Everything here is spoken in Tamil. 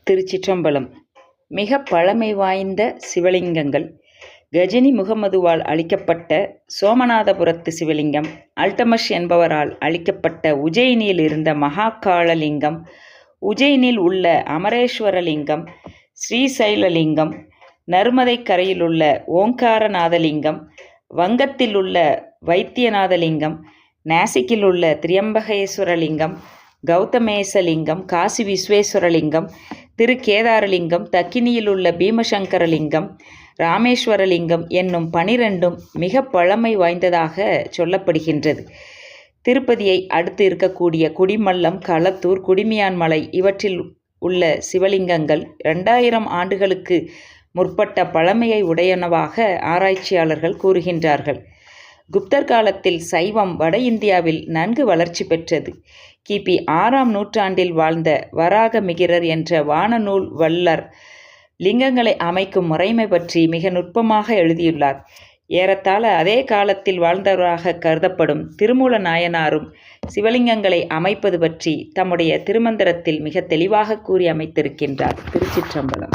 திருச்சிற்றம்பலம். மிக பழமை வாய்ந்த சிவலிங்கங்கள். கஜினி முகமதுவால் அளிக்கப்பட்ட சோமநாதபுரத்து சிவலிங்கம், அல்டமஷ் என்பவரால் அளிக்கப்பட்ட உஜ்ஜயினியில் இருந்த மகாகாளலிங்கம், உஜ்ஜயினில் உள்ள அமரேஸ்வரலிங்கம், ஸ்ரீசைலலிங்கம், நர்மதை கரையிலுள்ள ஓங்காரநாதலிங்கம், வங்கத்தில் உள்ள வைத்தியநாதலிங்கம், நாசிக்கில் உள்ள திரியம்பகேஸ்வரலிங்கம், கௌதமேசலிங்கம், காசி விஸ்வேஸ்வரலிங்கம், திருக்கேதாரலிங்கம், தக்கினியில் உள்ள பீமசங்கரலிங்கம், ராமேஸ்வரலிங்கம் என்னும் 12ம் மிக பழமை வாய்ந்ததாக சொல்லப்படுகின்றது. திருப்பதியை அடுத்து இருக்கக்கூடிய குடிமல்லம், களத்தூர், குடிமியான்மலை இவற்றில் உள்ள சிவலிங்கங்கள் 2000 ஆண்டுகளுக்கு முற்பட்ட பழமையை உடையனவாக ஆராய்ச்சியாளர்கள் கூறுகின்றார்கள். குப்தர் காலத்தில் சைவம் வட இந்தியாவில் நன்கு வளர்ச்சி பெற்றது. கிபி 6ஆம் நூற்றாண்டில் வாழ்ந்த வராகமிகிரர் என்ற வானநூல் வள்ளர் லிங்கங்களை அமைக்கும் முறைமை பற்றி மிக நுட்பமாக எழுதியுள்ளார். ஏறத்தாழ அதே காலத்தில் வாழ்ந்தவராக கருதப்படும் திருமூல நாயனாரும் சிவலிங்கங்களை அமைப்பது பற்றி தம்முடைய திருமந்திரத்தில் மிக தெளிவாக கூறி அமைத்திருக்கின்றார். திருச்சிற்றம்பலம்.